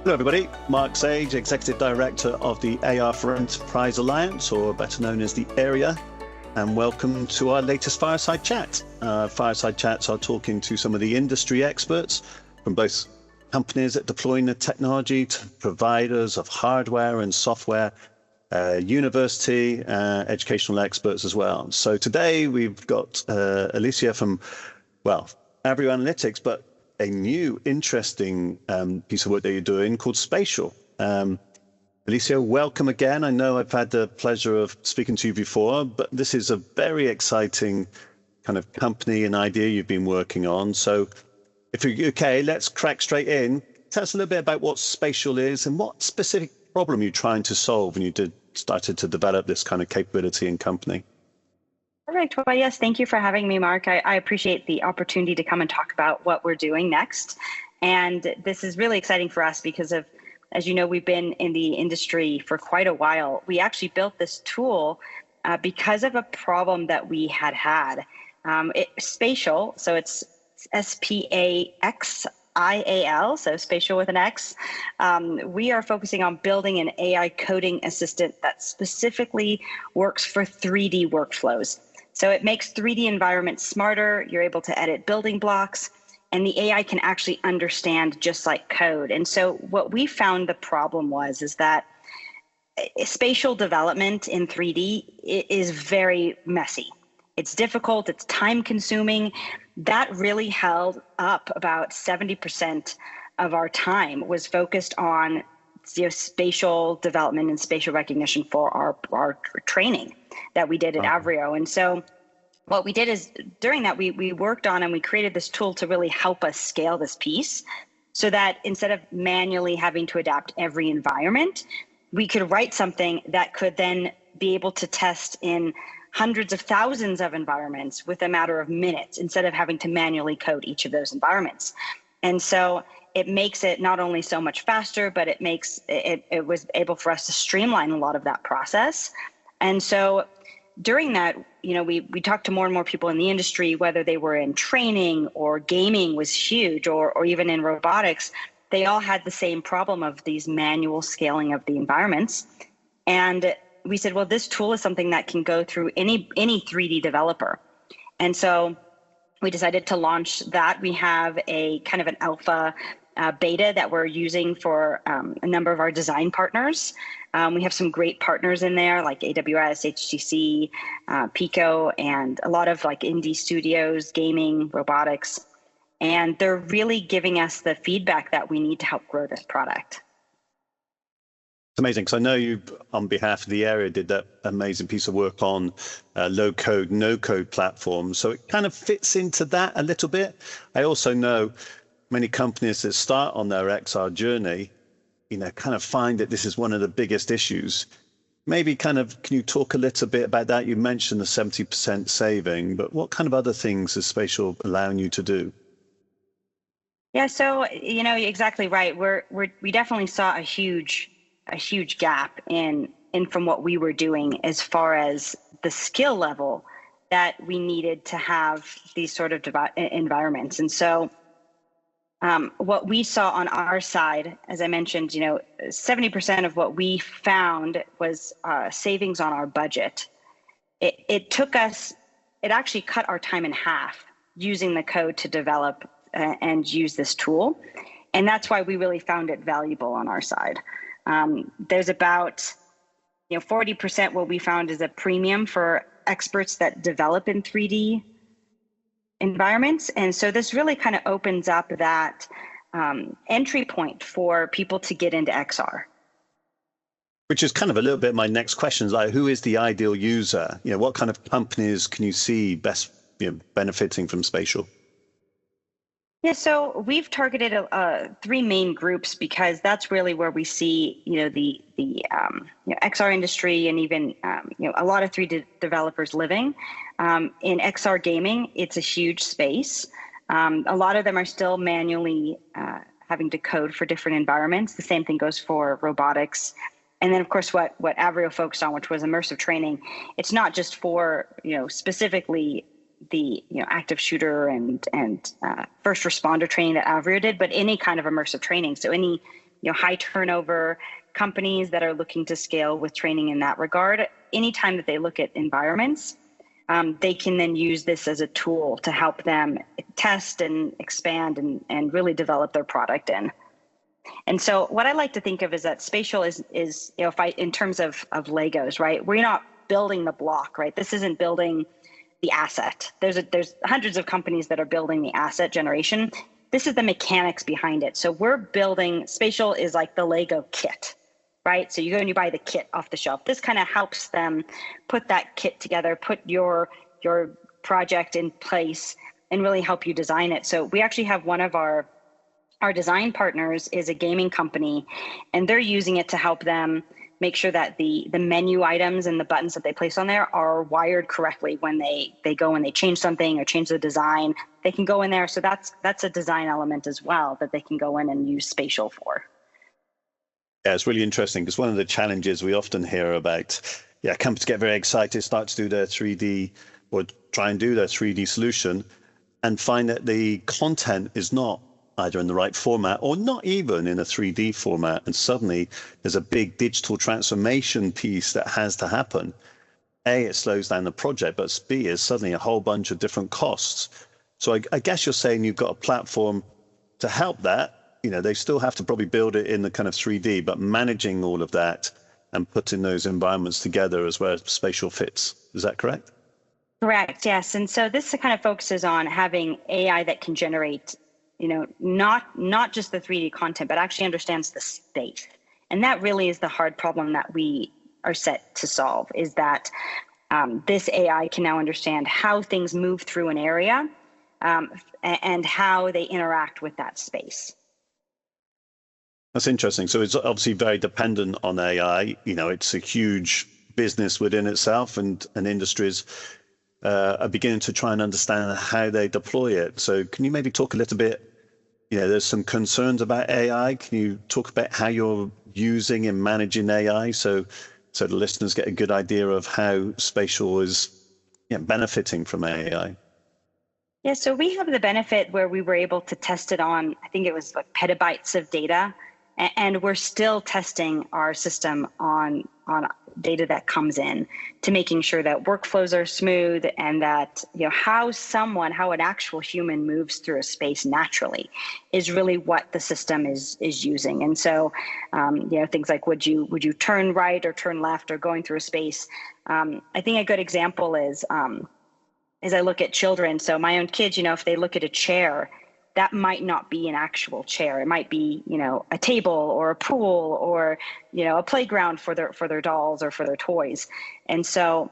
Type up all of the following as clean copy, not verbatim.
Hello everybody, Mark Sage, Executive Director of the AR for Enterprise Alliance, or better known as the AREA, and welcome to our latest Fireside Chat. Fireside Chats are talking to some of the industry experts from both companies that deploying the technology to providers of hardware and software, university, educational experts as well. So today we've got Alicia from, well, Avrio Analytics, but a new interesting piece of work that you're doing called SpaXial. Alicia, welcome again. I know I've had the pleasure of speaking to you before, but this is a very exciting kind of company and idea you've been working on. So if you're okay, let's crack straight in. Tell us a little bit about what SpaXial is and what specific problem you're trying to solve when you started to develop this kind of capability in company. Perfect. Well, yes, thank you for having me, Mark. I appreciate the opportunity to come and talk about what we're doing next. And this is really exciting for us because of, as you know, we've been in the industry for quite a while. We actually built this tool because of a problem that we had. SpaXial, so it's SpaXial, so SpaXial with an X. We are focusing on building an AI coding assistant that specifically works for 3D workflows. So it makes 3D environments smarter. You're able to edit building blocks, and the AI can actually understand just like code. And so what we found the problem is that spatial development in 3D is very messy. It's difficult, it's time consuming. That really held up about 70% of our time was focused on spatial development and spatial recognition for our training that we did at Avrio. And so what we did is during that, we worked on and we created this tool to really help us scale this piece so that instead of manually having to adapt every environment, we could write something that could then be able to test in hundreds of thousands of environments with a matter of minutes instead of having to manually code each of those environments. And so it makes it not only so much faster, but it was able for us to streamline a lot of that process. And so during that, we talked to more and more people in the industry, whether they were in training or gaming was huge, or even in robotics. They all had the same problem of these manual scaling of the environments. And we said, well, this tool is something that can go through any 3D developer. And so we decided to launch that. We have a kind of an alpha beta that we're using for a number of our design partners. We have some great partners in there like AWS, HTC, Pico, and a lot of like indie studios, gaming, robotics. And they're really giving us the feedback that we need to help grow this product. It's amazing because I know you, on behalf of the area, did that amazing piece of work on low code, no code platforms. So it kind of fits into that a little bit. I also know many companies that start on their XR journey, kind of find that this is one of the biggest issues. Maybe can you talk a little bit about that? You mentioned the 70% saving, but what kind of other things is SpaXial allowing you to do? Yeah, so, you're exactly right. We definitely saw a huge gap in from what we were doing as far as the skill level that we needed to have these sort of environments. And so what we saw on our side, as I mentioned, 70% of what we found was savings on our budget. It actually cut our time in half using the code to develop and use this tool. And that's why we really found it valuable on our side. There's about 40% what we found is a premium for experts that develop in 3D environments. And so this really kind of opens up that entry point for people to get into XR. Which is kind of a little bit my next question, is like, who is the ideal user? What kind of companies can you see best benefiting from SpaXial? Yeah, so we've targeted three main groups because that's really where we see, the XR industry and even, a lot of 3D developers living. In XR gaming, it's a huge space. A lot of them are still manually having to code for different environments. The same thing goes for robotics. And then, of course, what Avrio focused on, which was immersive training. It's not just for, specifically the active shooter and first responder training that Avrio did, but any kind of immersive training. So any high turnover companies that are looking to scale with training in that regard, anytime that they look at environments, they can then use this as a tool to help them test and expand and really develop their product in. And so what I like to think of is that spatial is if in terms of Legos, right? We're not building the block, right? This isn't building the asset. There's hundreds of companies that are building the asset generation. This is the mechanics behind it. So we're building, spatial is like the Lego kit, right? So you go and you buy the kit off the shelf. This kind of helps them put that kit together, put your project in place, and really help you design it. So we actually have one of our design partners is a gaming company, and they're using it to help them make sure that the menu items and the buttons that they place on there are wired correctly when they go and they change something or change the design. They can go in there. So that's a design element as well that they can go in and use spatial for. Yeah, it's really interesting because one of the challenges we often hear about, companies get very excited, start to do their 3D or try and do their 3D solution and find that the content is not either in the right format or not even in a 3D format. And suddenly there's a big digital transformation piece that has to happen. A, it slows down the project, but B, is suddenly a whole bunch of different costs. So I guess you're saying you've got a platform to help that. They still have to probably build it in the kind of 3D, but managing all of that and putting those environments together as well as spatial fits. Is that correct? Correct, yes. And so this kind of focuses on having AI that can generate, not just the 3D content, but actually understands the space. And that really is the hard problem that we are set to solve, is that this AI can now understand how things move through an area and how they interact with that space. That's interesting. So it's obviously very dependent on AI. It's a huge business within itself, and industries are beginning to try and understand how they deploy it. So can you maybe talk a little bit, there's some concerns about AI. Can you talk about how you're using and managing AI so the listeners get a good idea of how spatial is benefiting from AI? Yeah, so we have the benefit where we were able to test it on, I think it was like petabytes of data. And we're still testing our system on data that comes in to making sure that workflows are smooth and that how an actual human moves through a space naturally is really what the system is using. And so things like would you turn right or turn left or going through a space. I think a good example is I look at children. So my own kids, if they look at a chair, that might not be an actual chair. It might be, a table or a pool or, a playground for their dolls or for their toys. And so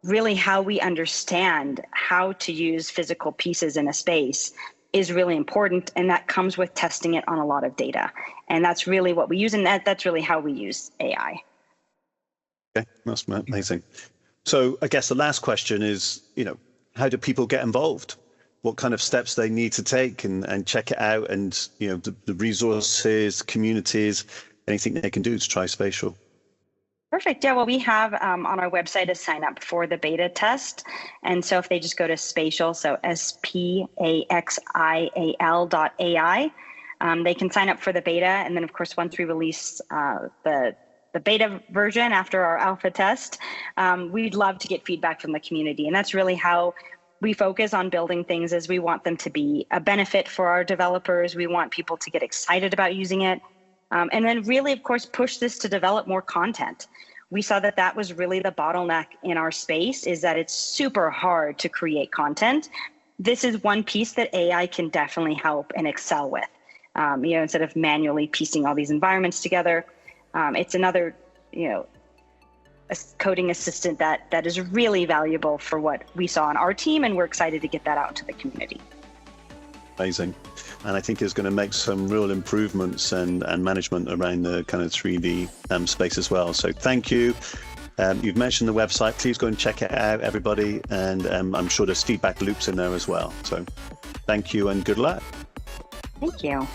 really how we understand how to use physical pieces in a space is really important. And that comes with testing it on a lot of data. And that's really what we use. And that's really how we use AI. Okay, that's amazing. So I guess the last question is, how do people get involved? What kind of steps they need to take and check it out, and the resources, communities, anything they can do to try spatial? Perfect. Yeah, well, we have on our website a sign up for the beta test. And so if they just go to SpaXial, so SpaXial.ai, they can sign up for the beta. And then, of course, once we release the beta version after our alpha test, we'd love to get feedback from the community. And that's really how we focus on building things, as we want them to be a benefit for our developers. We want people to get excited about using it. And then really, of course, push this to develop more content. We saw that was really the bottleneck in our space, is that it's super hard to create content. This is one piece that AI can definitely help and excel with. Instead of manually piecing all these environments together, it's another, a coding assistant that is really valuable for what we saw on our team, and we're excited to get that out to the community. Amazing. And I think it's going to make some real improvements and management around the kind of 3D space as well. So thank you. You've mentioned the website. Please go and check it out, everybody. And I'm sure there's feedback loops in there as well. So thank you and good luck. Thank you.